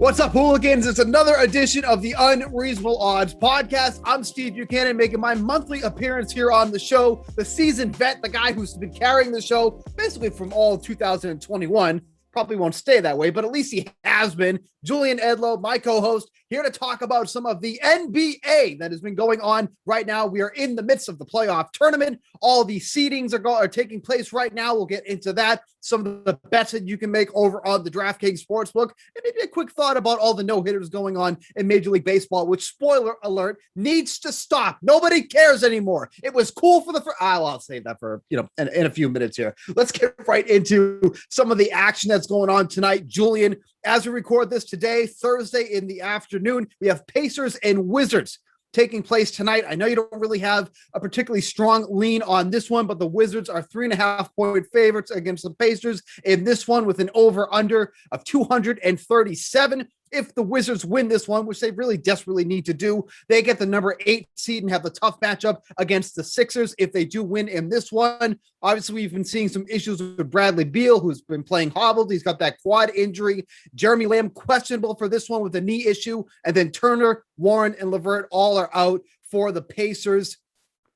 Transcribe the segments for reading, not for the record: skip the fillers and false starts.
What's up, hooligans? It's another edition of the Unreasonable Odds podcast. I'm Steve Buchanan, making my monthly appearance here on the show. The seasoned vet, the guy who's been carrying the show basically from all of 2021. Probably won't stay that way, but at least he has been. Julian Edlow, my co-host, here to talk about some of the NBA that has been going on right now. We are in the midst of the playoff tournament. All the seedings are taking place right now. We'll get into that. Some of the bets that you can make over on the Draftkings Sportsbook, and maybe a quick thought about all the no-hitters going on in Major League Baseball, which, spoiler alert, needs to stop. Nobody cares anymore. It was cool for the first. I'll save that for in a few minutes here. Let's get right into some of the action that's going on tonight. Julian, as we record this today, Thursday in the afternoon, we have Pacers and Wizards taking place tonight. I know you don't really have a particularly strong lean on this one, but the Wizards are 3.5-point favorites against the Pacers in this one with an over-under of 237. If the Wizards win this one, which they really desperately need to do, they get the number 8 seed and have the tough matchup against the Sixers if they do win in this one. Obviously, we've been seeing some issues with Bradley Beal, who's been playing hobbled. He's got that quad injury. Jeremy Lamb questionable for this one with a knee issue. And then Turner, Warren, and LeVert all are out for the Pacers.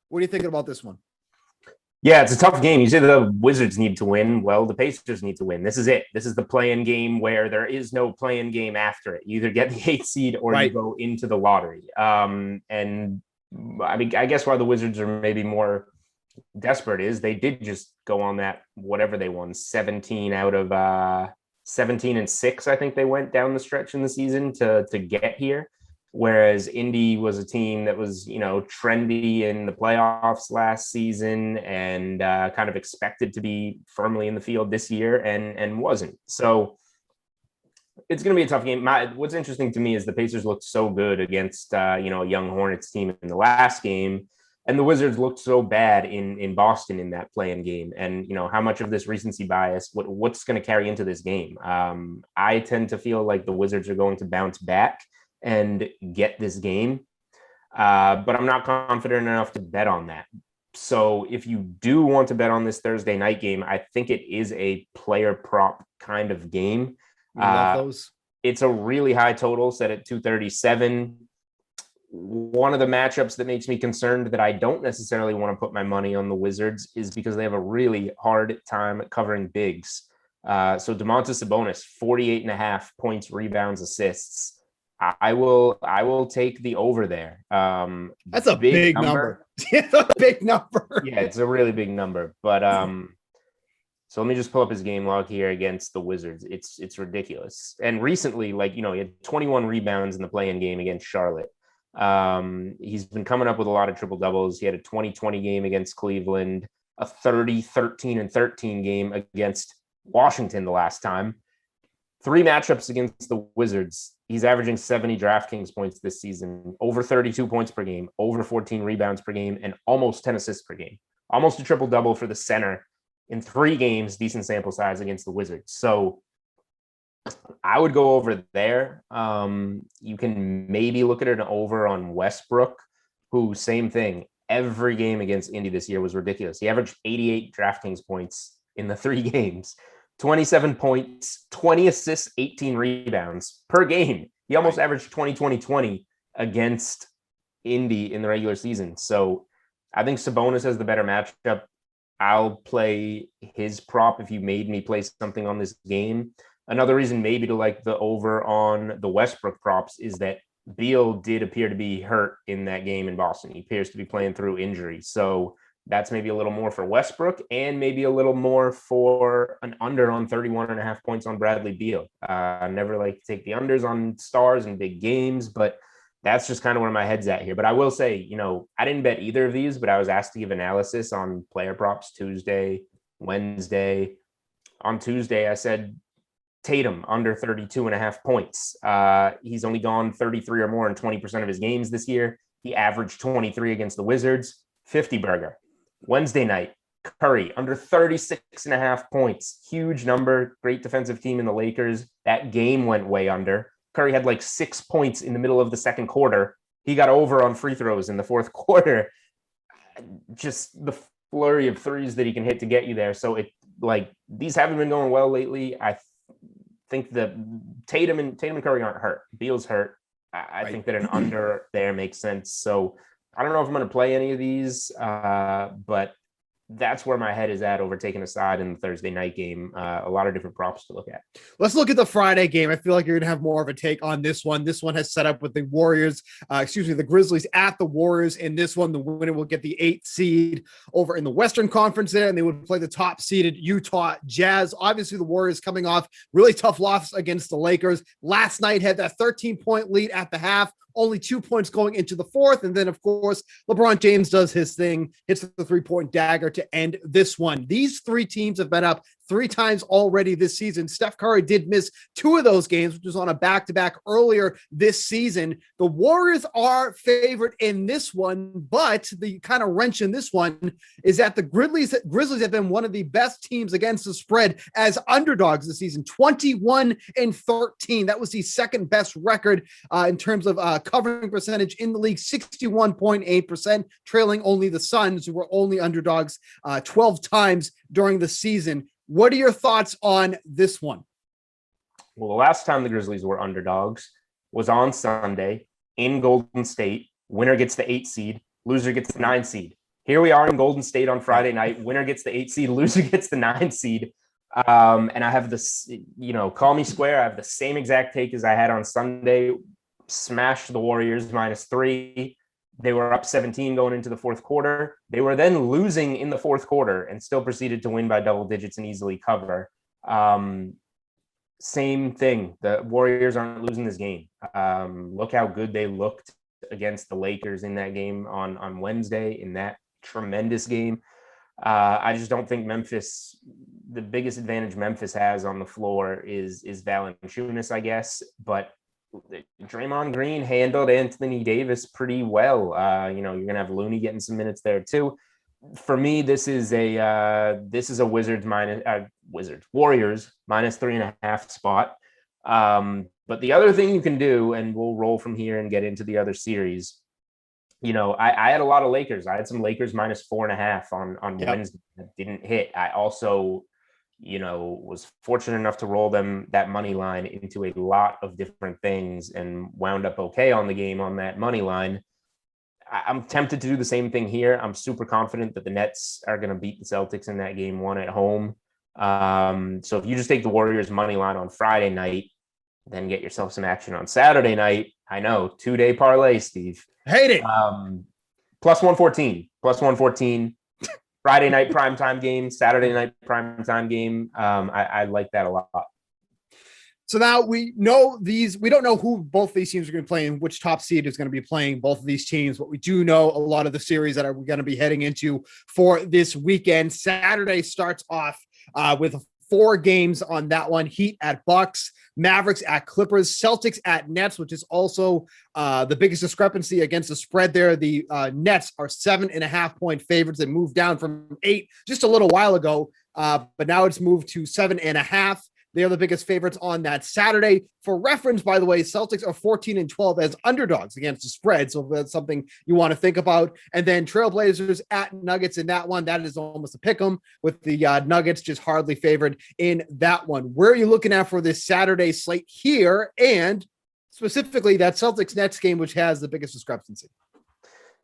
What are you thinking about this one? Yeah, it's a tough game. You say the Wizards need to win. Well, the Pacers need to win. This is it. This is the play-in game where there is no play-in game after it. You either get the 8th seed or you go into the lottery. And I mean, I guess why the Wizards are maybe more desperate is they did just go on that, whatever they won, 17 out of 17 and 6, I think they went down the stretch in the season to get here. Whereas Indy was a team that was, trendy in the playoffs last season and kind of expected to be firmly in the field this year and wasn't. So it's going to be a tough game. What's interesting to me is the Pacers looked so good against, a young Hornets team in the last game. And the Wizards looked so bad in Boston in that play-in game. And, how much of this recency bias, what's going to carry into this game? I tend to feel like the Wizards are going to bounce back and get this game. But I'm not confident enough to bet on that. So if you do want to bet on this Thursday night game, I think it is a player prop kind of game. Love those. It's a really high total set at 237. One of the matchups that makes me concerned that I don't necessarily want to put my money on the Wizards is because they have a really hard time covering bigs. So Domantas Sabonis, 48.5 points, rebounds, assists. I will take the over there. That's a big number. It's a big number. Yeah, it's a really big number. But so let me just pull up his game log here against the Wizards. It's ridiculous. And recently, he had 21 rebounds in the play-in game against Charlotte. He's been coming up with a lot of triple doubles. He had a 20-20 game against Cleveland, a 30, 13, and 13 game against Washington the last time. 3 matchups against the Wizards. He's averaging 70 DraftKings points this season, over 32 points per game, over 14 rebounds per game, and almost 10 assists per game. Almost a triple-double for the center in 3 games, decent sample size against the Wizards. So I would go over there. You can maybe look at an over on Westbrook, who, same thing, every game against Indy this year was ridiculous. He averaged 88 DraftKings points in the 3 games. 27 points, 20 assists, 18 rebounds per game. He almost averaged 20-20-20 against Indy in the regular season. So I think Sabonis has the better matchup. I'll play his prop if you made me play something on this game. Another reason maybe to like the over on the Westbrook props is that Beal did appear to be hurt in that game in Boston. He appears to be playing through injury. So that's maybe a little more for Westbrook and maybe a little more for an under on 31.5 points on Bradley Beal. I never like to take the unders on stars and big games, but that's just kind of where my head's at here. But I will say, I didn't bet either of these, but I was asked to give analysis on player props Tuesday, Wednesday. On Tuesday, I said Tatum under 32.5 points. He's only gone 33 or more in 20% of his games this year. He averaged 23 against the Wizards, 50 burger. Wednesday night, Curry under 36.5 points. Huge number. Great defensive team in the Lakers. That game went way under. Curry had 6 points in the middle of the second quarter. He got over on free throws in the fourth quarter. Just the flurry of threes that he can hit to get you there. So these haven't been going well lately. I think that Tatum and Curry aren't hurt. Beal's hurt. I think that an under there makes sense. So I don't know if I'm going to play any of these, but that's where my head is at over taking a side in the Thursday night game. A lot of different props to look at. Let's look at the Friday game. I feel like you're going to have more of a take on this one. This one has set up with the the Grizzlies at the Warriors. In this one, the winner will get the 8th seed over in the Western Conference there, and they would play the top seeded Utah Jazz. Obviously, the Warriors coming off really tough loss against the Lakers. Last night had that 13-point lead at the half. Only 2 points going into the fourth. And then, of course, LeBron James does his thing, hits the 3-point dagger to end this one. These three teams have been up 3 times already this season. Steph Curry did miss 2 of those games, which was on a back-to-back earlier this season. The Warriors are favored in this one, but the kind of wrench in this one is that the Grizzlies have been one of the best teams against the spread as underdogs this season, 21-13. That was the second best record in terms of covering percentage in the league, 61.8%, trailing only the Suns, who were only underdogs 12 times during the season. What are your thoughts on this one? Well, the last time the Grizzlies were underdogs was on Sunday in Golden State. Winner gets the 8 seed, loser gets the 9 seed. Here we are in Golden State on Friday night. Winner gets the 8 seed, loser gets the 9 seed. And I have this, call me square. I have the same exact take as I had on Sunday. Smash the Warriors -3. They were up 17 going into the fourth quarter. They were then losing in the fourth quarter and still proceeded to win by double digits and easily cover. Same thing. The Warriors aren't losing this game. Look how good they looked against the Lakers in that game on Wednesday, in that tremendous game. I just don't think Memphis, the biggest advantage Memphis has on the floor is Valanciunas, I guess. But Draymond Green handled Anthony Davis pretty well. You're gonna have Looney getting some minutes there too. For me, this is a Warriors -3.5 spot. But the other thing you can do, and we'll roll from here and get into the other series. I had a lot of Lakers. I had some Lakers -4.5 on Wednesday that didn't hit. I also was fortunate enough to roll them that money line into a lot of different things and wound up okay on the game on that money line. I'm tempted to do the same thing here. I'm super confident that the Nets are going to beat the Celtics in that game 1 at home. So if you just take the Warriors money line on Friday night, then get yourself some action on Saturday night. I know, 2-day parlay, Steve. Hate it. +114. Friday night primetime game, Saturday night primetime game. I like that a lot. So now we know we don't know who both these teams are going to play and which top seed is going to be playing both of these teams, but we do know a lot of the series that are going to be heading into for this weekend. Saturday starts off with 4 games on that one. Heat at Bucks, Mavericks at Clippers, Celtics at Nets, which is also the biggest discrepancy against the spread there. The Nets are 7.5-point favorites. They moved down from 8 just a little while ago, but now it's moved to 7.5. They are the biggest favorites on that Saturday. For reference, by the way, Celtics are 14-12 as underdogs against the spread. So that's something you want to think about. And then Trailblazers at Nuggets in that one. That is almost a pick 'em, with the Nuggets just hardly favored in that one. Where are you looking at for this Saturday slate here? And specifically that Celtics Nets game, which has the biggest discrepancy.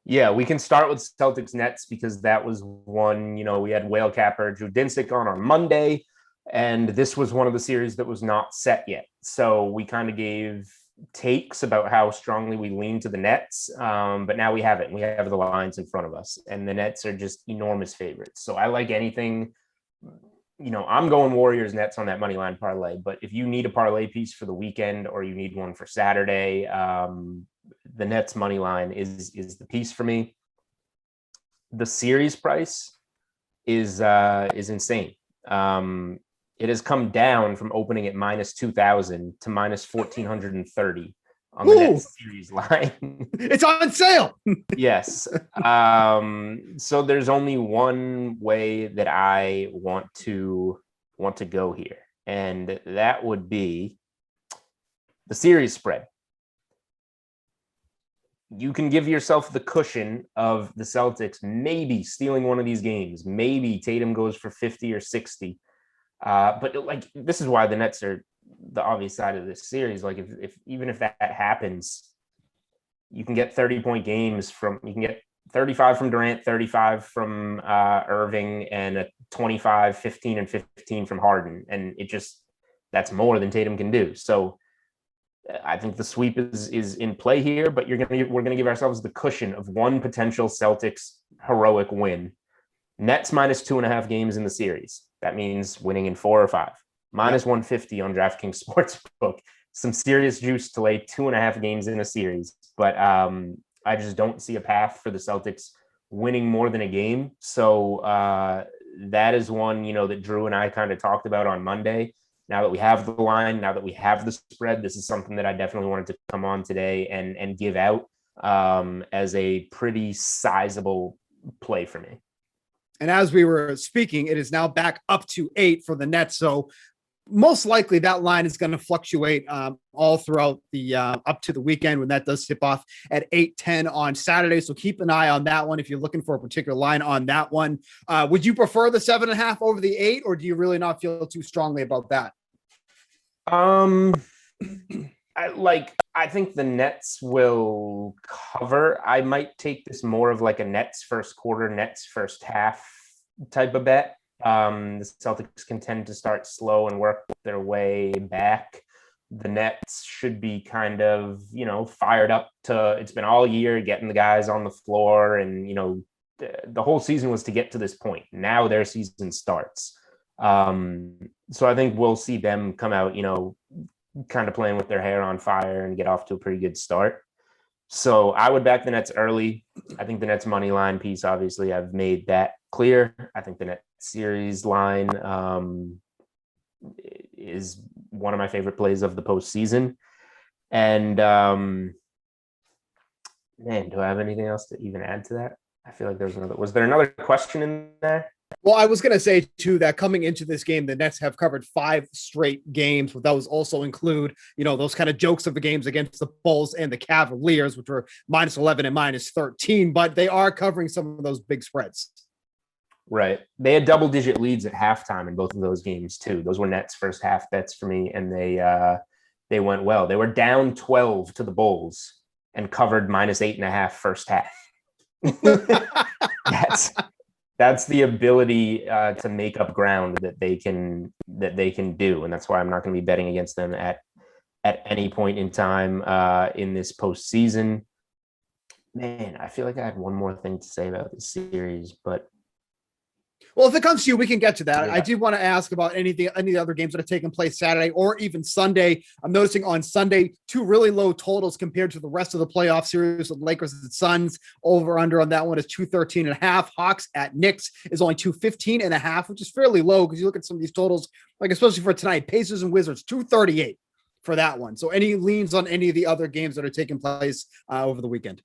Yeah, we can start with Celtics Nets because that was one, we had Whale Capper, Drew Dinsick on Monday. And this was one of the series that was not set yet. So we kind of gave takes about how strongly we lean to the Nets. But now we have it. And we have the lines in front of us. And the Nets are just enormous favorites. So I like anything. I'm going Warriors Nets on that money line parlay. But if you need a parlay piece for the weekend or you need one for Saturday, the Nets money line is the piece for me. The series price is insane. It has come down from opening at -2,000 to -1,430 on the Nets series line. It's on sale. Yes. So there's only one way that I want to go here, and that would be the series spread. You can give yourself the cushion of the Celtics maybe stealing one of these games. Maybe Tatum goes for 50 or 60. But this is why the Nets are the obvious side of this series. Like if even if that happens, you can get 30-point games you can get 35 from Durant, 35 from Irving, and a 25, 15, and 15 from Harden. And that's more than Tatum can do. So I think the sweep is in play here, but we're going to give ourselves the cushion of one potential Celtics heroic win. Nets minus 2.5 games in the series. That means winning in 4 or 5. Minus 150 on DraftKings Sportsbook. Some serious juice to lay 2.5 games in a series. But I just don't see a path for the Celtics winning more than a game. So that is one, that Drew and I kind of talked about on Monday. Now that we have the line, now that we have the spread, this is something that I definitely wanted to come on today and give out as a pretty sizable play for me. And as we were speaking, it is now back up to 8 for the Nets. So most likely that line is going to fluctuate all throughout the up to the weekend when that does tip off at 8:10 on Saturday. So keep an eye on that one if you're looking for a particular line on that one. Would you prefer the 7.5 over the 8, or do you really not feel too strongly about that? I think the Nets will cover. I might take this more of like a Nets first quarter, Nets first half type of bet. The Celtics can tend to start slow and work their way back. The Nets should be kind of, fired up it's been all year getting the guys on the floor. And, the whole season was to get to this point. Now their season starts. So I think we'll see them come out, kind of playing with their hair on fire and get off to a pretty good start. So I would back the Nets early. I think the Nets money line piece, obviously, I've made that clear. I think the Nets series line is one of my favorite plays of the postseason. And man, do I have anything else to even add to that? I feel like was there another question in there? Well, I was going to say, too, that coming into this game, the Nets have covered 5 straight games, but those also include, those kind of jokes of the games against the Bulls and the Cavaliers, which were minus 11 and minus 13, but they are covering some of those big spreads. Right. They had double-digit leads at halftime in both of those games, too. Those were Nets first half bets for me, and they went well. They were down 12 to the Bulls and covered minus 8.5 first half. That's the ability to make up ground that they can do, and that's why I'm not going to be betting against them at any point in time in this postseason. Man, I feel like I had one more thing to say about this series, but well, if it comes to you, we can get to that. Yeah. I did want to ask about any of the other games that have taken place Saturday or even Sunday. I'm noticing on Sunday, 2 really low totals compared to the rest of the playoff series with Lakers and Suns. Over under on that one is 213.5. Hawks at Knicks is only 215.5, which is fairly low because you look at some of these totals, like especially for tonight, Pacers and Wizards, 238 for that one. So any leans on any of the other games that are taking place over the weekend?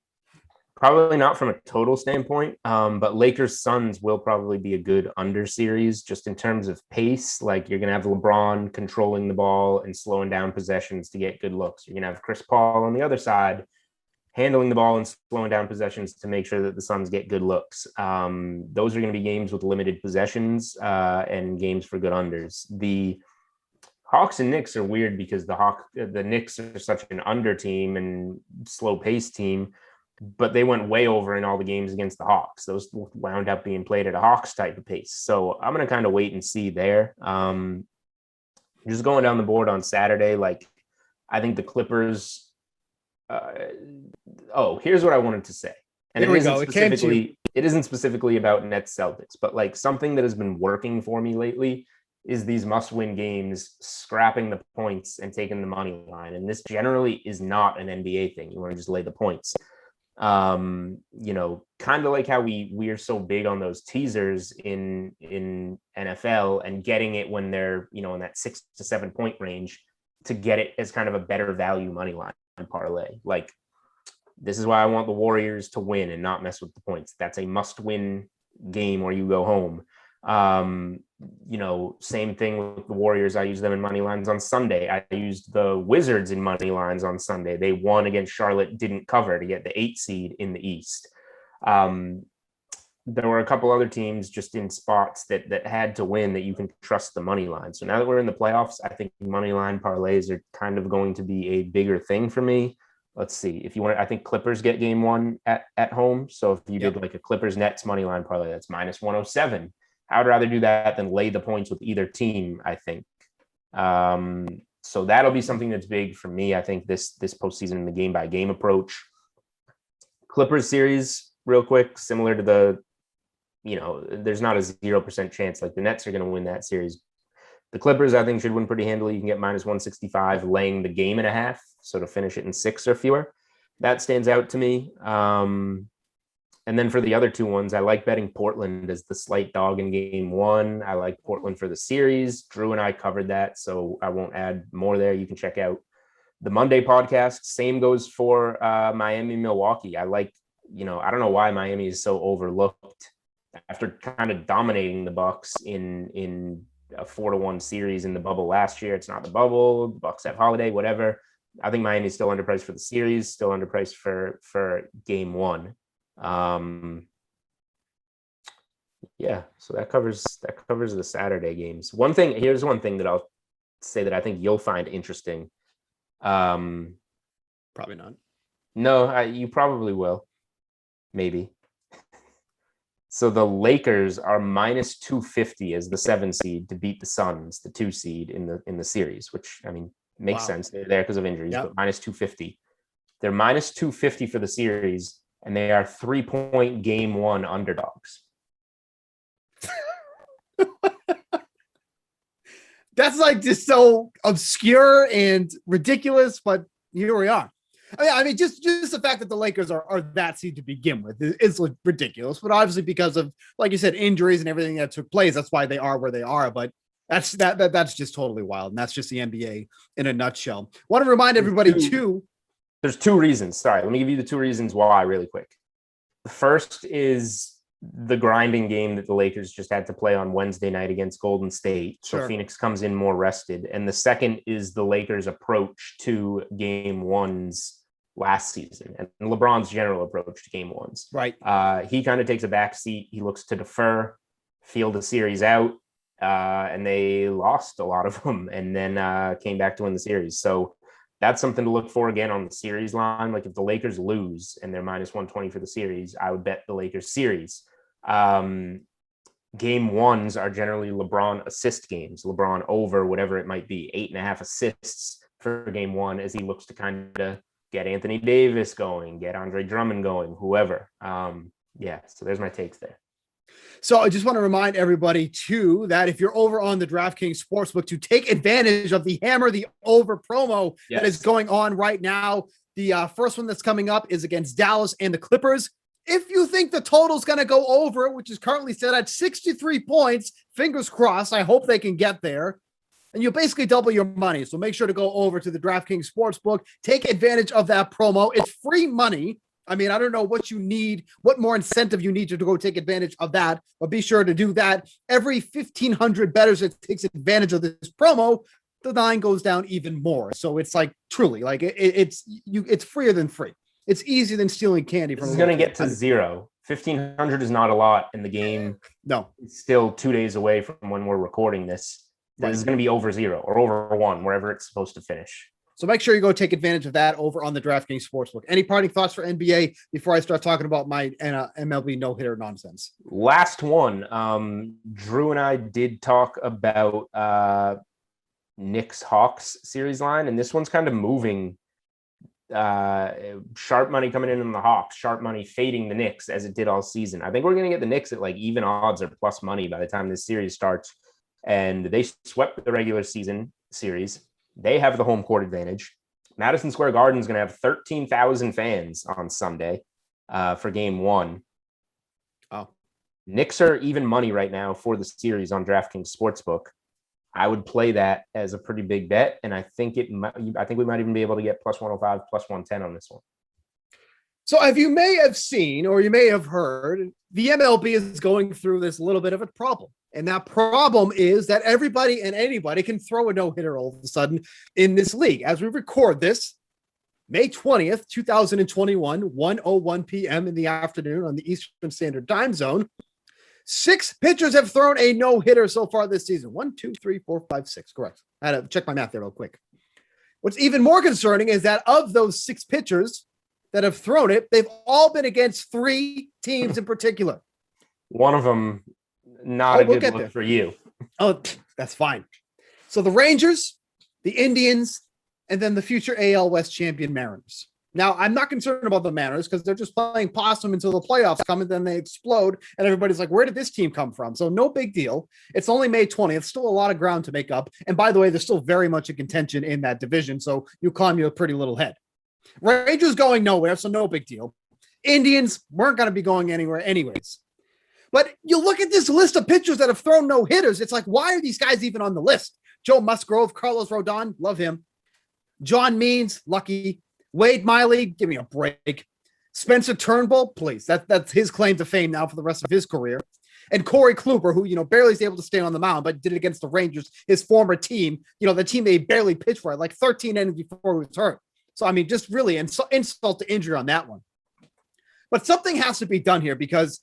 Probably not from a total standpoint, but Lakers Suns will probably be a good under series just in terms of pace. Like you're going to have LeBron controlling the ball and slowing down possessions to get good looks. You're going to have Chris Paul on the other side handling the ball and slowing down possessions to make sure that the Suns get good looks. Those are going to be games with limited possessions and games for good unders. The Hawks and Knicks are weird because the Knicks are such an under team and slow pace team, but they went way over in all the games against the Hawks. Those wound up being played at a Hawks type of pace. So I'm going to kind of wait and see there. Just going down the board on Saturday, like I think the Clippers. Here's what I wanted to say. And it isn't specifically about Nets Celtics, but like something that has been working for me lately is these must-win games, scrapping the points and taking the money line. And this generally is not an NBA thing. You want to just lay the points. Kind of like how we are so big on those teasers in NFL and getting it when they're, in that 6 to 7 point range to get it as kind of a better value money line parlay. Like this is why I want the Warriors to win and not mess with the points. That's a must-win game or you go home. Same thing with the Warriors. I use them in money lines on Sunday. I used the Wizards in money lines on Sunday. They won against Charlotte, didn't cover to get the 8 seed in the East. there were a couple other teams just in spots that had to win that you can trust the money line. So now that we're in the playoffs, I think money line parlays are kind of going to be a bigger thing for me. Let's see. If you want, I think Clippers get game one at home. So if you did like a Clippers Nets money line parlay, that's minus 107. I would rather do that than lay the points with either team, I think. So that'll be something that's big for me. I think this postseason in the game by game approach. Clippers series, real quick, similar to the, there's not a 0% chance like the Nets are going to win that series. The Clippers, I think, should win pretty handily. You can get minus 165 laying the game and a half. So to finish it in 6 or fewer, that stands out to me. And then for the other two ones, I like betting Portland as the slight dog in game one. I like Portland for the series. Drew and I covered that, so I won't add more there. You can check out the Monday podcast. Same goes for Miami, Milwaukee. I like, I don't know why Miami is so overlooked after kind of dominating the Bucks in a 4-1 series in the bubble last year. It's not the bubble. The Bucks have Holiday, whatever. I think Miami's still underpriced for the series, still underpriced for game one. So that covers the Saturday games. Here's one thing that I'll say that I think you'll find interesting. Probably not. No, you probably will. Maybe. So the Lakers are minus 250 as the 7 seed to beat the Suns, the 2 seed in the series, which makes sense. They're there because of injuries, but minus 250. They're minus 250 for the series, and they are 3-point game one underdogs. That's like just so obscure and ridiculous, but here we are. I mean, just the fact that the Lakers are that seed to begin with is ridiculous. But obviously, because of, like you said, injuries and everything that took place, that's why they are where they are. But that's just totally wild, and that's just the NBA in a nutshell. Want to remind everybody too. There's 2 reasons. Sorry, let me give you the 2 reasons why really quick. The first is the grinding game that the Lakers just had to play on Wednesday night against Golden State. So Phoenix comes in more rested. And the second is the Lakers' approach to game ones last season and LeBron's general approach to game ones. Right. He kind of takes a back seat. He looks to defer, feel the series out. And they lost a lot of them and then came back to win the series. So that's something to look for again on the series line. Like if the Lakers lose and they're minus 120 for the series, I would bet the Lakers series. Game ones are generally LeBron assist games, LeBron over whatever it might be, 8.5 assists for game one as he looks to kind of get Anthony Davis going, get Andre Drummond going, whoever. So there's my takes there. So I just want to remind everybody too that if you're over on the DraftKings Sportsbook, to take advantage of the Hammer the Over promo that is going on right now. The first one that's coming up is against Dallas and the Clippers. If you think the total is going to go over, which is currently set at 63 points, fingers crossed, I hope they can get there. And you'll basically double your money. So make sure to go over to the DraftKings Sportsbook. Take advantage of that promo. It's free money. I mean, I don't know what you need, what more incentive you need to go take advantage of that, but be sure to do that. Every 1,500 bettors that takes advantage of this promo, the line goes down even more. So it's like truly like it's freer than free. It's easier than stealing candy from. This is going to get to 0. 1,500 is not a lot in the game. No, it's still 2 days away from when we're recording this. This is going to be over 0 or over 1, wherever it's supposed to finish. So make sure you go take advantage of that over on the DraftKings Sportsbook. Any parting thoughts for NBA before I start talking about my MLB no-hitter nonsense? Last one. Drew and I did talk about Knicks-Hawks series line, and this one's kind of moving. Sharp money coming in on the Hawks, sharp money fading the Knicks as it did all season. I think we're going to get the Knicks at like even odds or plus money by the time this series starts. And they swept the regular season series. They have the home court advantage. Madison Square Garden is going to have 13,000 fans on Sunday for game one. Oh, Knicks are even money right now for the series on DraftKings Sportsbook. I would play that as a pretty big bet, and I think we might even be able to get plus 105, plus 110 on this one. So if you may have seen or you may have heard, the MLB is going through this little bit of a problem. And that problem is that everybody and anybody can throw a no-hitter all of a sudden in this league. As we record this, May 20th, 2021, 1:01 p.m. in the afternoon on the Eastern Standard Time Zone. 6 pitchers have thrown a no-hitter so far this season. 1, 2, 3, 4, 5, 6. Correct. I had to check my math there real quick. What's even more concerning is that of those 6 pitchers that have thrown it, they've all been against 3 teams in particular. One of them, not a good look for you. Oh, that's fine. So the Rangers, the Indians, and then the future AL West champion Mariners. Now, I'm not concerned about the Mariners because they're just playing possum until the playoffs come and then they explode. And everybody's like, where did this team come from? So no big deal. It's only May 20th. Still a lot of ground to make up. And by the way, there's still very much a contention in that division. So you climb you a pretty little head. Rangers going nowhere. So no big deal. Indians weren't going to be going anywhere anyways. But you look at this list of pitchers that have thrown no hitters. It's like, why are these guys even on the list? Joe Musgrove, Carlos Rodon, love him. John Means, lucky. Wade Miley, give me a break. Spencer Turnbull, please. That's his claim to fame now for the rest of his career. And Corey Kluber, who, barely is able to stay on the mound, but did it against the Rangers, his former team, the team they barely pitched for, like 13 innings before he was hurt. So, just really insult to injury on that one. But something has to be done here because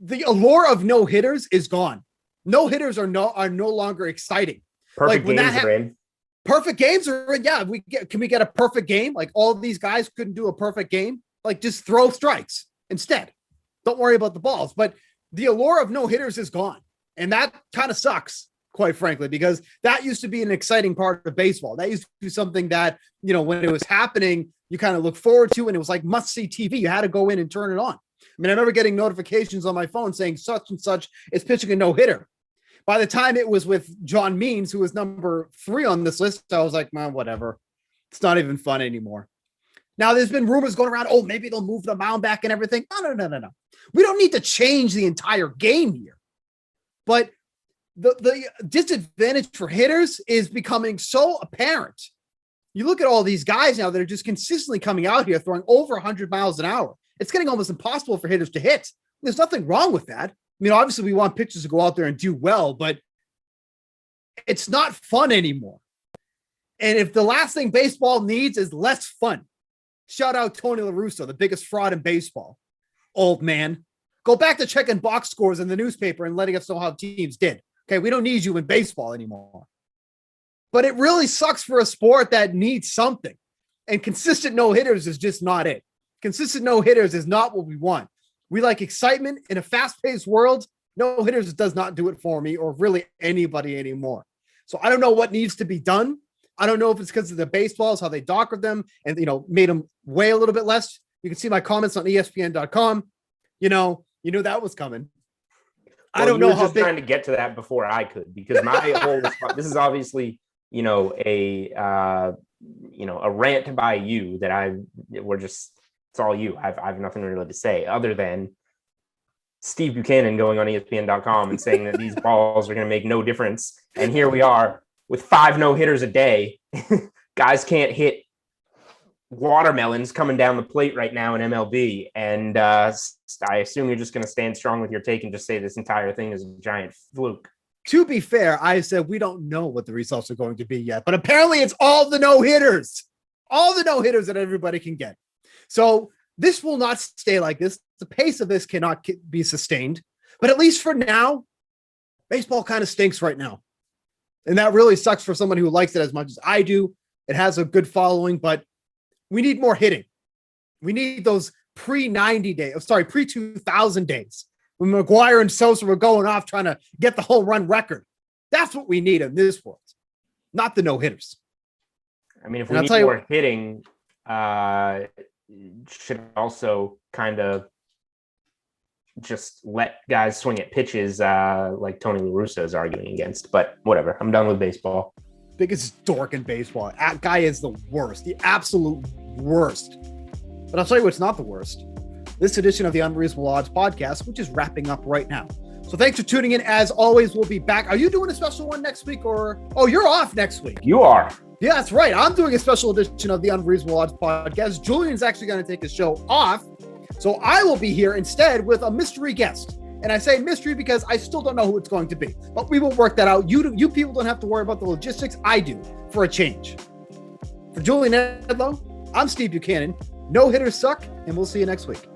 the allure of no hitters is gone. No hitters are no longer exciting. Perfect games are in. Perfect games are in. Yeah, can we get a perfect game? Like all these guys couldn't do a perfect game. Like just throw strikes instead. Don't worry about the balls. But the allure of no hitters is gone, and that kind of sucks, quite frankly, because that used to be an exciting part of baseball. That used to be something that when it was happening, you kind of look forward to, and it was like must see TV. You had to go in and turn it on. I remember getting notifications on my phone saying such and such is pitching a no-hitter. By the time it was with John Means, who was number 3 on this list, I was like, man, whatever. It's not even fun anymore. Now, there's been rumors going around, maybe they'll move the mound back and everything. No. We don't need to change the entire game here. But the disadvantage for hitters is becoming so apparent. You look at all these guys now that are just consistently coming out here throwing over 100 miles an hour. It's getting almost impossible for hitters to hit. There's nothing wrong with that. Obviously we want pitchers to go out there and do well, but it's not fun anymore. And if the last thing baseball needs is less fun, shout out Tony La Russa, the biggest fraud in baseball. Old man, go back to checking box scores in the newspaper and letting us know how teams did. Okay, we don't need you in baseball anymore. But it really sucks for a sport that needs something. And consistent no-hitters is just not it. Consistent no-hitters is not what we want. We like excitement in a fast-paced world. No-hitters does not do it for me or really anybody anymore. So I don't know what needs to be done. I don't know if it's because of the baseballs, how they doctored them and, made them weigh a little bit less. You can see my comments on ESPN.com. You knew that was coming. Well, I don't know how big... trying to get to that before I could, because my whole response, this is obviously, a rant by you that it's all you. I have nothing really to say other than Steve Buchanan going on ESPN.com and saying that these balls are going to make no difference. And here we are with 5 no-hitters a day. Guys can't hit watermelons coming down the plate right now in MLB. And I assume you're just going to stand strong with your take and just say this entire thing is a giant fluke. To be fair, I said we don't know what the results are going to be yet, but apparently it's all the no-hitters. All the no-hitters that everybody can get. So this will not stay like this. The pace of this cannot be sustained. But at least for now, baseball kind of stinks right now. And that really sucks for someone who likes it as much as I do. It has a good following, but we need more hitting. We need those pre-2000 days when McGuire and Sosa were going off trying to get the home run record. That's what we need in this world, not the no-hitters. If we need more hitting, should also kind of just let guys swing at pitches like Tony La Russa is arguing against. But whatever, I'm done with baseball. Biggest dork in baseball. That guy is the worst, the absolute worst. But I'll tell you what's not the worst. This edition of the Unreasonable Odds podcast, which is wrapping up right now. So thanks for tuning in. As always, we'll be back. Are you doing a special one next week or? Oh, you're off next week. You are. Yeah, that's right. I'm doing a special edition of the Unreasonable Odds podcast. Julian's actually going to take his show off. So I will be here instead with a mystery guest. And I say mystery because I still don't know who it's going to be. But we will work that out. You people don't have to worry about the logistics. I do, for a change. For Julian Edlow, I'm Steve Buchanan. No hitters suck, and we'll see you next week.